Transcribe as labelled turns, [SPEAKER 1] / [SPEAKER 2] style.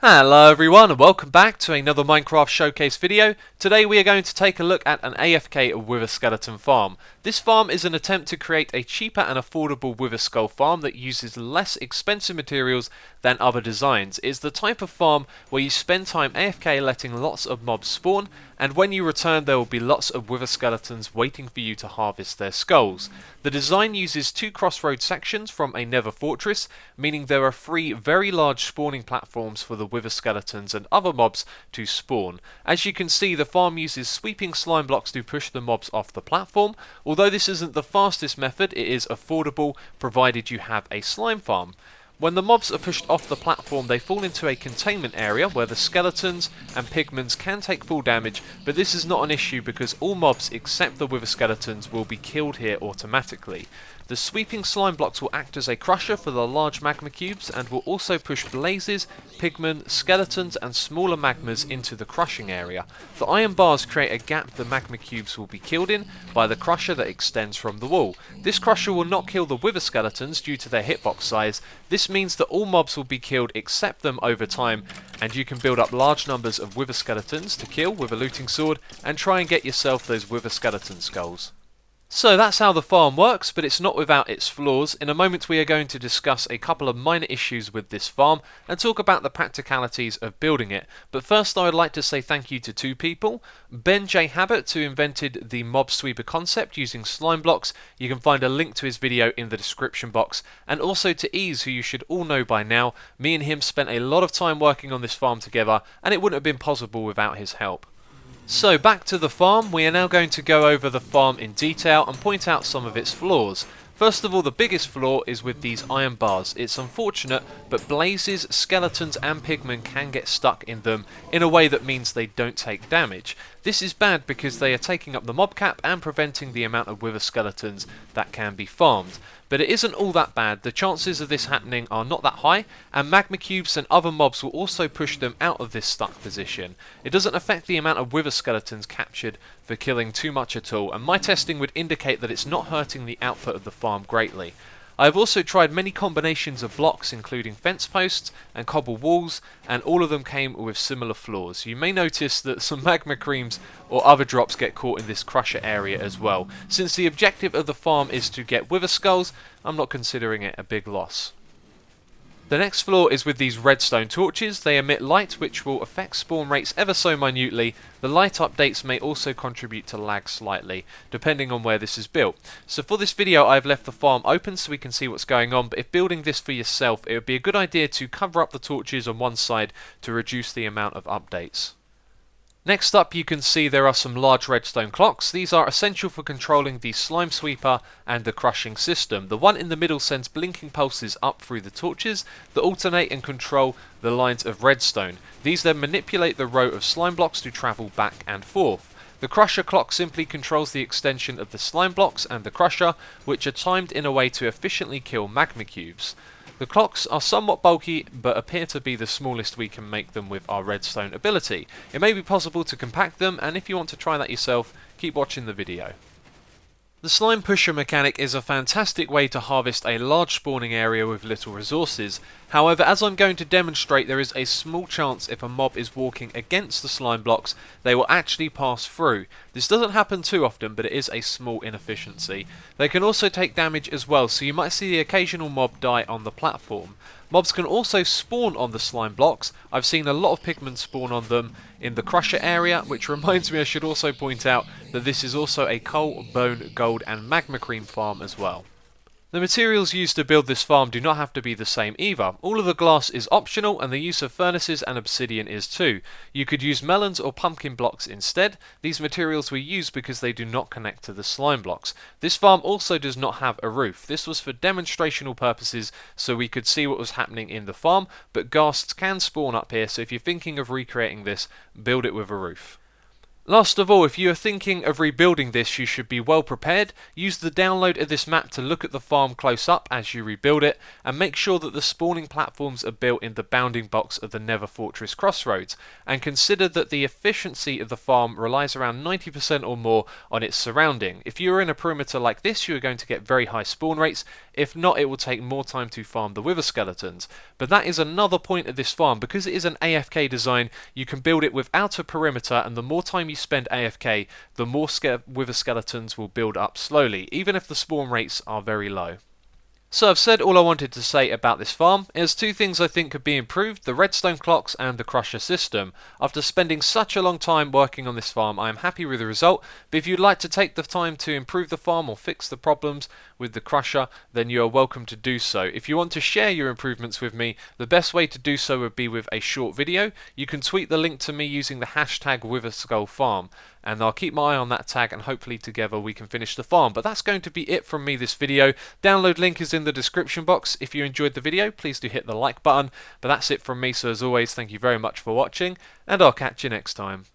[SPEAKER 1] Hello everyone and welcome back to another Minecraft Showcase video. Today we are going to take a look at an AFK Wither Skeleton farm. This farm is an attempt to create a cheaper and affordable Wither Skull farm that uses less expensive materials than other designs. It's the type of farm where you spend time AFK letting lots of mobs spawn, and when you return there will be lots of Wither Skeletons waiting for you to harvest their skulls. The design uses two crossroad sections from a nether fortress, meaning there are three very large spawning platforms for the Wither Skeletons and other mobs to spawn. As you can see, the farm uses sweeping slime blocks to push the mobs off the platform. Although this isn't the fastest method, it is affordable provided you have a slime farm. When the mobs are pushed off the platform, they fall into a containment area where the skeletons and pigments can take full damage, but this is not an issue because all mobs except the Wither Skeletons will be killed here automatically. The sweeping slime blocks will act as a crusher for the large magma cubes and will also push blazes, pigmen, skeletons and smaller magmas into the crushing area. The iron bars create a gap the magma cubes will be killed in by the crusher that extends from the wall. This crusher will not kill the Wither Skeletons due to their hitbox size. This means that all mobs will be killed except them over time, and you can build up large numbers of Wither Skeletons to kill with a looting sword and try and get yourself those Wither Skeleton skulls. So that's how the farm works, but it's not without its flaws. In a moment we are going to discuss a couple of minor issues with this farm and talk about the practicalities of building it. But first I would like to say thank you to two people. Ben J. Habit, who invented the mob sweeper concept using slime blocks. You can find a link to his video in the description box. And also to Eease, who you should all know by now. Me and him spent a lot of time working on this farm together and it wouldn't have been possible without his help. So back to the farm. We are now going to go over the farm in detail and point out some of its flaws. First of all, the biggest flaw is with these iron bars. It's unfortunate, but blazes, skeletons and pigmen can get stuck in them in a way that means they don't take damage. This is bad because they are taking up the mob cap and preventing the amount of Wither Skeletons that can be farmed. But it isn't all that bad. The chances of this happening are not that high, and magma cubes and other mobs will also push them out of this stuck position. It doesn't affect the amount of Wither Skeletons captured for killing too much at all, and my testing would indicate that it's not hurting the output of the farm greatly. I have also tried many combinations of blocks including fence posts and cobble walls, and all of them came with similar flaws. You may notice that some magma creams or other drops get caught in this crusher area as well. Since the objective of the farm is to get Wither Skulls, I'm not considering it a big loss. The next flaw is with these redstone torches. They emit light which will affect spawn rates ever so minutely. The light updates may also contribute to lag slightly, depending on where this is built. So for this video I've left the farm open so we can see what's going on, but if building this for yourself it would be a good idea to cover up the torches on one side to reduce the amount of updates. Next up you can see there are some large redstone clocks. These are essential for controlling the slime sweeper and the crushing system. The one in the middle sends blinking pulses up through the torches that alternate and control the lines of redstone. These then manipulate the row of slime blocks to travel back and forth. The crusher clock simply controls the extension of the slime blocks and the crusher, which are timed in a way to efficiently kill magma cubes. The clocks are somewhat bulky, but appear to be the smallest we can make them with our redstone ability. It may be possible to compact them, and if you want to try that yourself, keep watching the video. The slime pusher mechanic is a fantastic way to harvest a large spawning area with little resources. However, as I'm going to demonstrate, there is a small chance if a mob is walking against the slime blocks, they will actually pass through. This doesn't happen too often, but it is a small inefficiency. They can also take damage as well, so you might see the occasional mob die on the platform. Mobs can also spawn on the slime blocks. I've seen a lot of pigmen spawn on them in the crusher area, which reminds me I should also point out that this is also a coal, bone, gold and magma cream farm as well. The materials used to build this farm do not have to be the same either. All of the glass is optional and the use of furnaces and obsidian is too. You could use melons or pumpkin blocks instead. These materials were used because they do not connect to the slime blocks. This farm also does not have a roof. This was for demonstrational purposes so we could see what was happening in the farm, but ghasts can spawn up here, so if you're thinking of recreating this, build it with a roof. Last of all, if you are thinking of rebuilding this, you should be well prepared. Use the download of this map to look at the farm close up as you rebuild it, and make sure that the spawning platforms are built in the bounding box of the Nether Fortress crossroads, and consider that the efficiency of the farm relies around 90% or more on its surrounding. If you are in a perimeter like this, you are going to get very high spawn rates, If not, it will take more time to farm the wither skeletons. But that is another point of this farm. Because it is an AFK design, you can build it without a perimeter, and the more time you spend AFK, the more wither skeletons will build up slowly, even if the spawn rates are very low. So I've said all I wanted to say about this farm. There's two things I think could be improved: the redstone clocks and the crusher system. After spending such a long time working on this farm, I am happy with the result, but if you'd like to take the time to improve the farm or fix the problems with the crusher, then you are welcome to do so. If you want to share your improvements with me, the best way to do so would be with a short video. You can tweet the link to me using the hashtag WitherSkullFarm, and I'll keep my eye on that tag, and hopefully together we can finish the farm. But that's going to be it from me this video. Download link is in the description box. If you enjoyed the video, please do hit the like button. But that's it from me, so as always, thank you very much for watching, and I'll catch you next time.